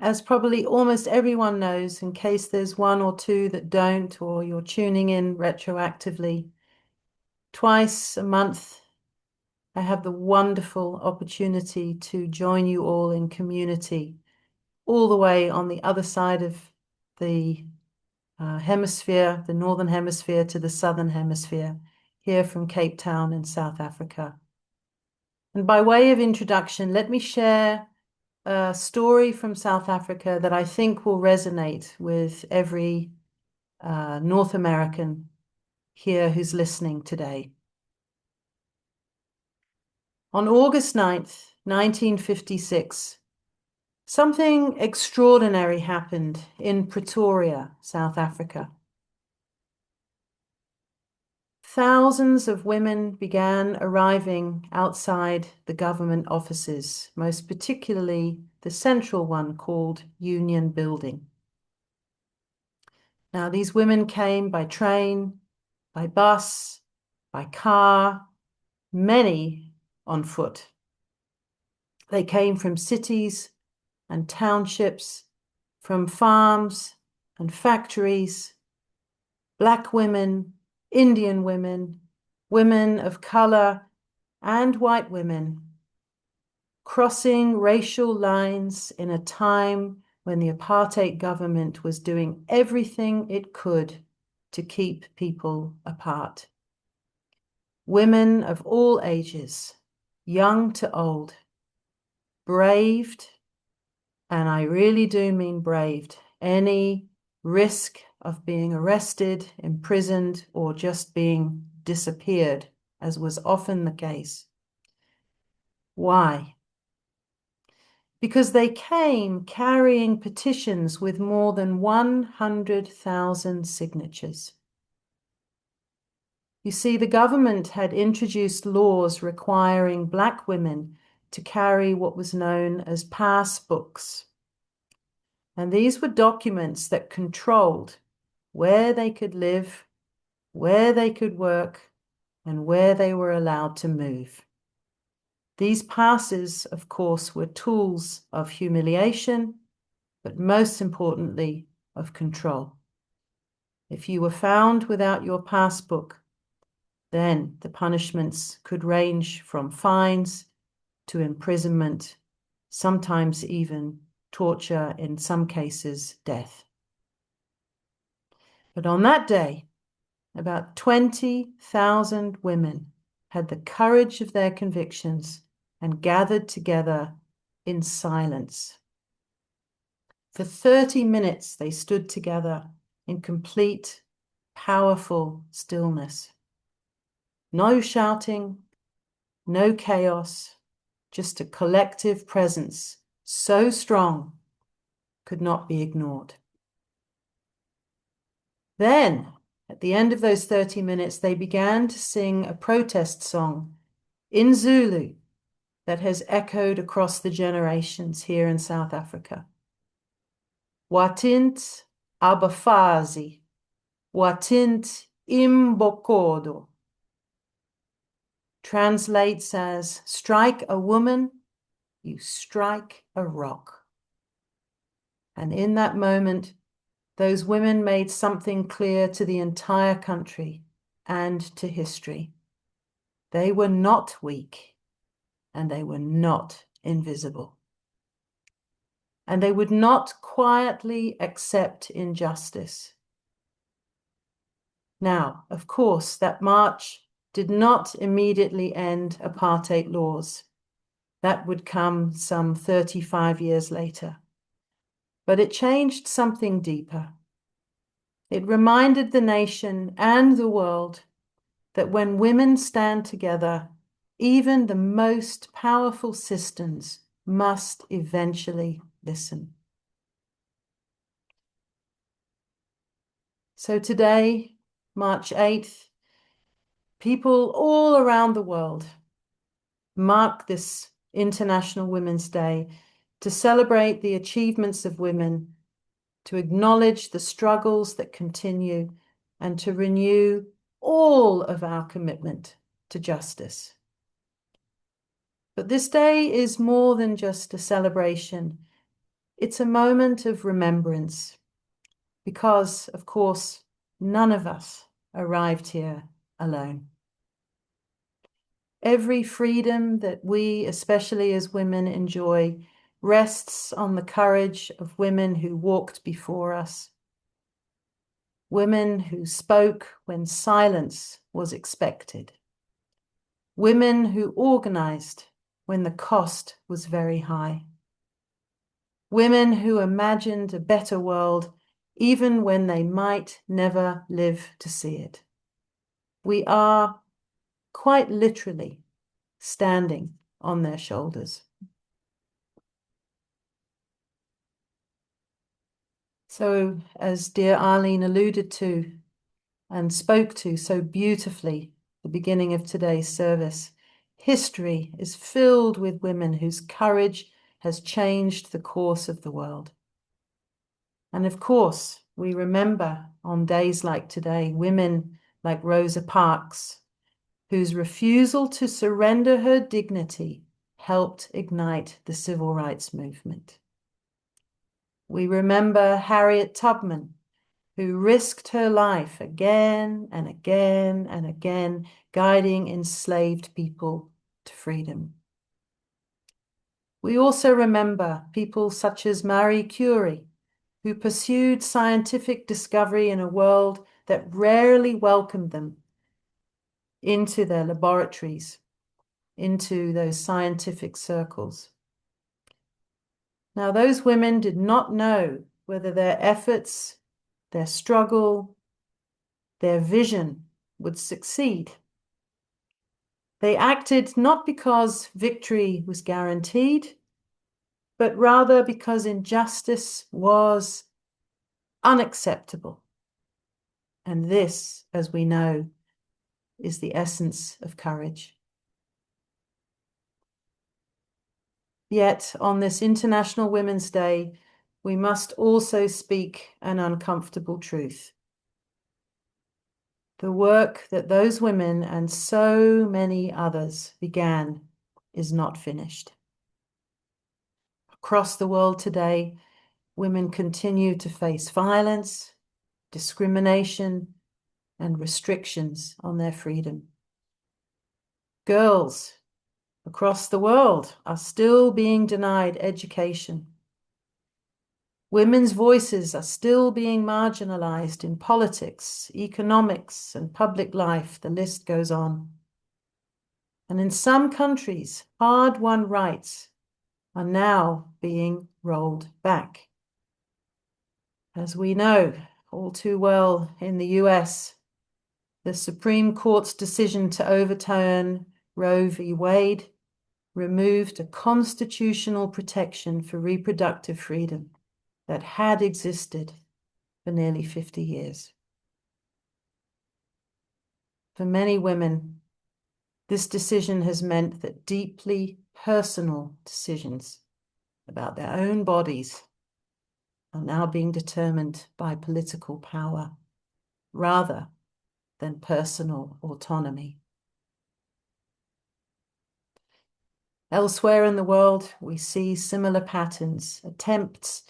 as probably almost everyone knows, in case there's one or two that don't, or you're tuning in retroactively, twice a month, I have the wonderful opportunity to join you all in community, all the way on the other side of the hemisphere, the northern hemisphere to the southern hemisphere, here from Cape Town in South Africa. And by way of introduction, let me share a story from South Africa that I think will resonate with every North American here who's listening today. On August 9th, 1956, something extraordinary happened in Pretoria, South Africa. Thousands of women began arriving outside the government offices, most particularly the central one called Union Building. Now, these women came by train, by bus, by car, many on foot. They came from cities and townships, from farms and factories, Black women, Indian women, women of color, and white women, crossing racial lines in a time when the apartheid government was doing everything it could to keep people apart. Women of all ages, young to old, braved, and I really do mean braved, any risk of being arrested, imprisoned, or just being disappeared, as was often the case. Why? Because they came carrying petitions with more than 100,000 signatures. You see, the government had introduced laws requiring Black women to carry what was known as passbooks. And these were documents that controlled where they could live, where they could work, and where they were allowed to move. These passes, of course, were tools of humiliation, but most importantly, of control. If you were found without your passbook, then the punishments could range from fines to imprisonment, sometimes even torture, in some cases, death. But on that day, about 20,000 women had the courage of their convictions and gathered together in silence. For 30 minutes, they stood together in complete, powerful stillness. No shouting, no chaos, just a collective presence so strong could not be ignored. Then, at the end of those 30 minutes, they began to sing a protest song in Zulu that has echoed across the generations here in South Africa. Watint abafazi, watint imbokodo. Translates as, strike a woman, you strike a rock. And in that moment, those women made something clear to the entire country and to history. They were not weak, and they were not invisible. And they would not quietly accept injustice. Now, of course, that march did not immediately end apartheid laws. That would come some 35 years later. But it changed something deeper. It reminded the nation and the world that when women stand together, even the most powerful systems must eventually listen. So today, March 8th, people all around the world mark this International Women's Day to celebrate the achievements of women, to acknowledge the struggles that continue, and to renew all of our commitment to justice. But this day is more than just a celebration. It's a moment of remembrance because, of course, none of us arrived here alone. Every freedom that we, especially as women, enjoy rests on the courage of women who walked before us, women who spoke when silence was expected, women who organized when the cost was very high, women who imagined a better world even when they might never live to see it. We are quite literally standing on their shoulders. So, as dear Arlene alluded to and spoke to so beautifully at the beginning of today's service, history is filled with women whose courage has changed the course of the world. And of course, we remember on days like today, women like Rosa Parks, whose refusal to surrender her dignity helped ignite the civil rights movement. We remember Harriet Tubman, who risked her life again and again and again, guiding enslaved people to freedom. We also remember people such as Marie Curie, who pursued scientific discovery in a world that rarely welcomed them into their laboratories, into those scientific circles. Now, those women did not know whether their efforts, their struggle, their vision would succeed. They acted not because victory was guaranteed, but rather because injustice was unacceptable. And this, as we know, is the essence of courage. Yet, on this International Women's Day, we must also speak an uncomfortable truth. The work that those women and so many others began is not finished. Across the world today, women continue to face violence, discrimination, and restrictions on their freedom. Girls across the world are still being denied education. Women's voices are still being marginalized in politics, economics, and public life. The list goes on. And in some countries, hard-won rights are now being rolled back. As we know all too well in the US, the Supreme Court's decision to overturn Roe v. Wade removed a constitutional protection for reproductive freedom that had existed for nearly 50 years. For many women, this decision has meant that deeply personal decisions about their own bodies are now being determined by political power rather than personal autonomy. Elsewhere in the world, we see similar patterns, attempts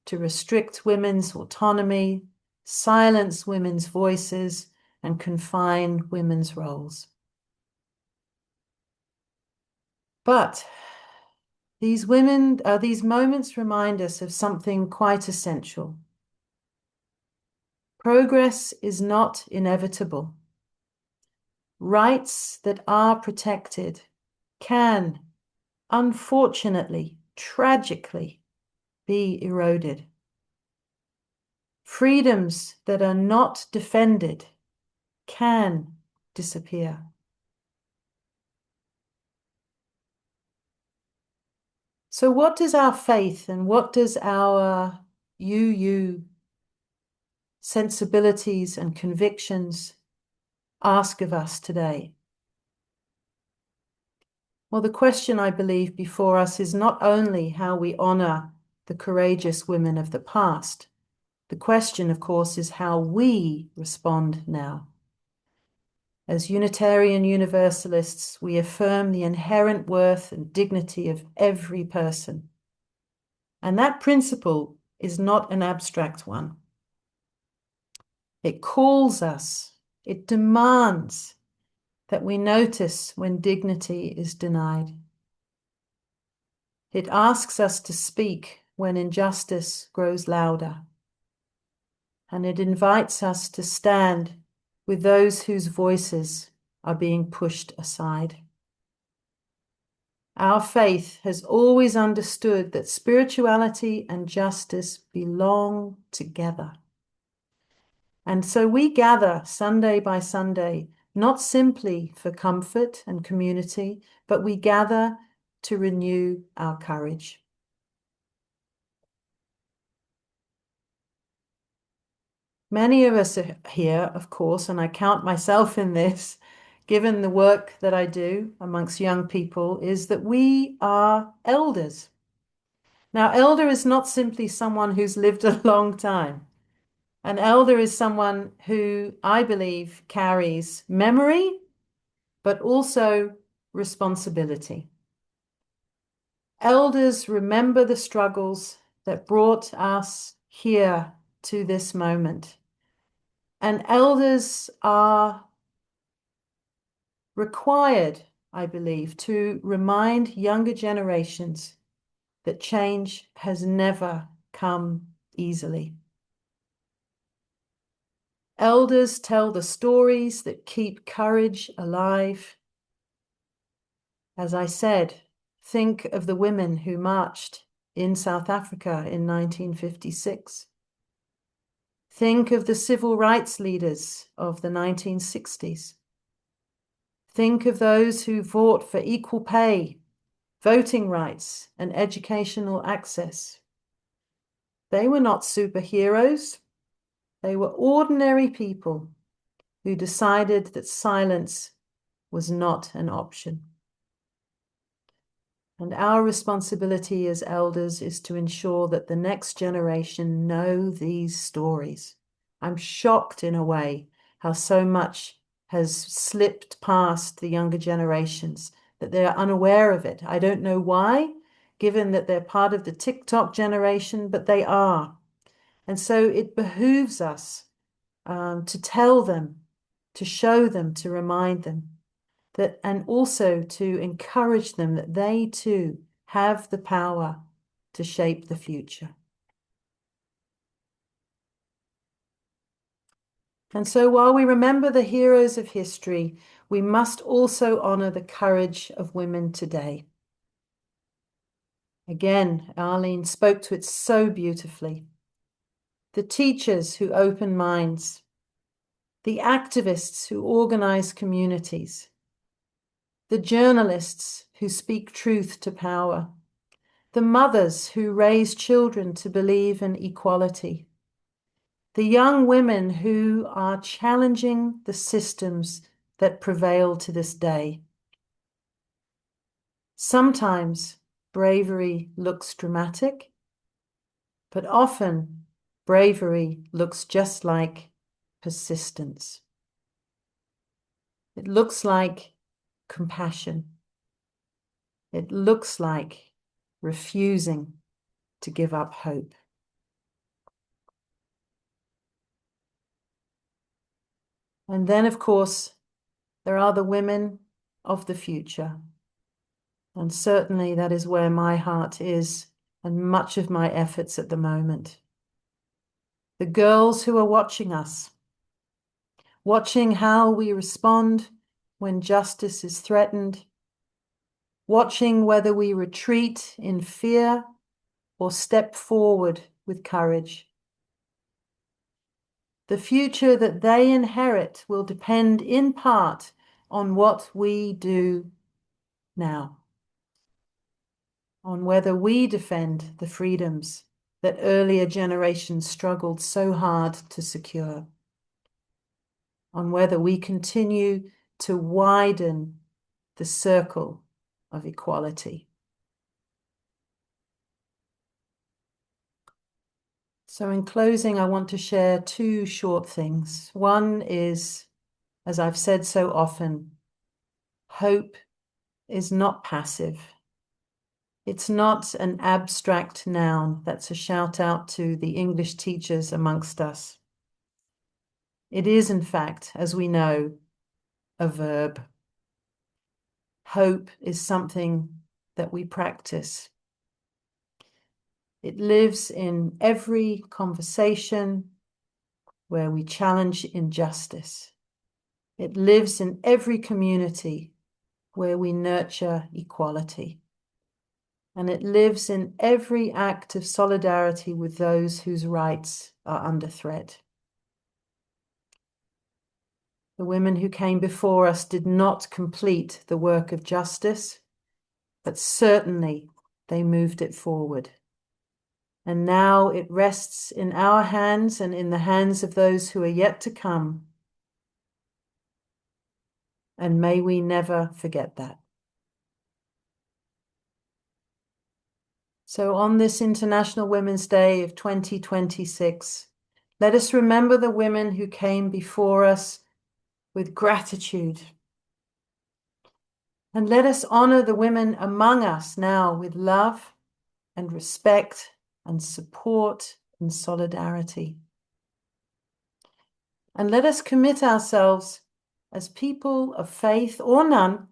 to restrict women's autonomy, silence women's voices, and confine women's roles. But these moments remind us of something quite essential. Progress is not inevitable. Rights that are protected can, unfortunately, tragically, be eroded. Freedoms that are not defended can disappear. So what does our faith and what does our sensibilities and convictions ask of us today? Well, the question I believe before us is not only how we honor the courageous women of the past. The question, of course, is how we respond now. As Unitarian Universalists, we affirm the inherent worth and dignity of every person. And that principle is not an abstract one. It calls us, it demands that we notice when dignity is denied. It asks us to speak when injustice grows louder. And it invites us to stand with those whose voices are being pushed aside. Our faith has always understood that spirituality and justice belong together. And so we gather Sunday by Sunday, not simply for comfort and community, but we gather to renew our courage. Many of us are here, of course, and I count myself in this, given the work that I do amongst young people, is that we are elders. Now, elder is not simply someone who's lived a long time. An elder is someone who I believe carries memory, but also responsibility. Elders remember the struggles that brought us here to this moment. And elders are required, I believe, to remind younger generations that change has never come easily. Elders tell the stories that keep courage alive. As I said, think of the women who marched in South Africa in 1956. Think of the civil rights leaders of the 1960s. Think of those who fought for equal pay, voting rights, and educational access. They were not superheroes. They were ordinary people who decided that silence was not an option. And our responsibility as elders is to ensure that the next generation know these stories. I'm shocked in a way how so much has slipped past the younger generations, that they're unaware of it. I don't know why, given that they're part of the TikTok generation, but they are. And so it behooves us to tell them, to show them, to remind them that, and also to encourage them that they too have the power to shape the future. And so while we remember the heroes of history, we must also honor the courage of women today. Again, Arlene spoke to it so beautifully. The teachers who open minds, the activists who organize communities, the journalists who speak truth to power, the mothers who raise children to believe in equality, the young women who are challenging the systems that prevail to this day. Sometimes bravery looks dramatic, but often bravery looks just like persistence. It looks like compassion. It looks like refusing to give up hope. And then, of course, there are the women of the future. And certainly that is where my heart is and much of my efforts at the moment. The girls who are watching us, watching how we respond when justice is threatened, watching whether we retreat in fear or step forward with courage. The future that they inherit will depend in part on what we do now, on whether we defend the freedoms that earlier generations struggled so hard to secure, on whether we continue to widen the circle of equality. So in closing, I want to share two short things. One is, as I've said so often, hope is not passive. It's not an abstract noun. That's a shout out to the English teachers amongst us. It is, in fact, as we know, a verb. Hope is something that we practice. It lives in every conversation where we challenge injustice. It lives in every community where we nurture equality. And it lives in every act of solidarity with those whose rights are under threat. The women who came before us did not complete the work of justice, but certainly they moved it forward. And now it rests in our hands and in the hands of those who are yet to come. And may we never forget that. So on this International Women's Day of 2026, let us remember the women who came before us with gratitude. And let us honor the women among us now with love and respect and support and solidarity. And let us commit ourselves as people of faith or none,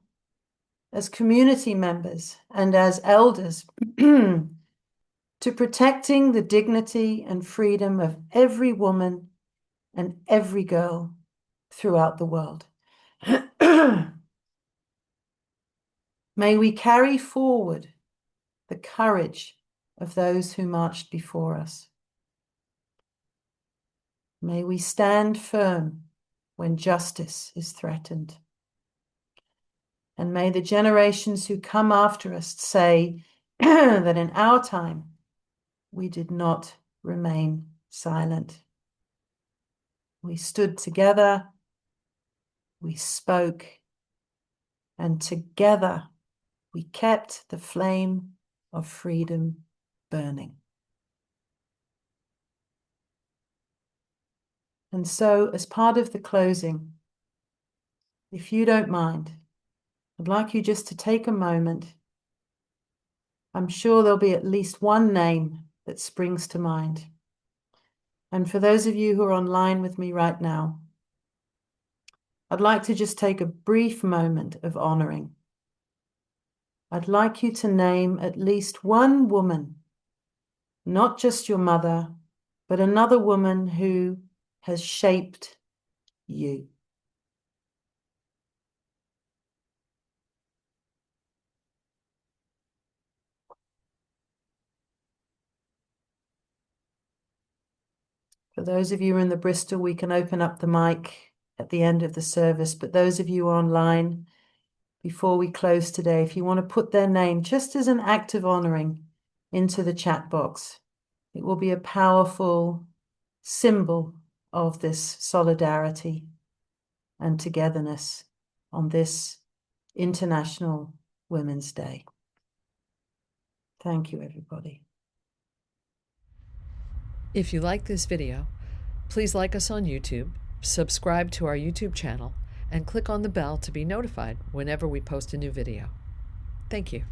as community members and as elders, to protecting the dignity and freedom of every woman and every girl throughout the world. May we carry forward the courage of those who marched before us. May we stand firm when justice is threatened. And may the generations who come after us say that in our time we did not remain silent. We stood together, we spoke, and together we kept the flame of freedom burning. And so, as part of the closing, if you don't mind, I'd like you just to take a moment. I'm sure there'll be at least one name that springs to mind. And for those of you who are online with me right now, I'd like to just take a brief moment of honoring. I'd like you to name at least one woman, not just your mother, but another woman who has shaped you. For those of you in the Bristol, we can open up the mic at the end of the service, but those of you online, before we close today, if you want to put their name just as an act of honoring into the chat box, it will be a powerful symbol of this solidarity and togetherness on this International Women's Day. Thank you, everybody. If you like this video, please like us on YouTube, subscribe to our YouTube channel, and click on the bell to be notified whenever we post a new video. Thank you.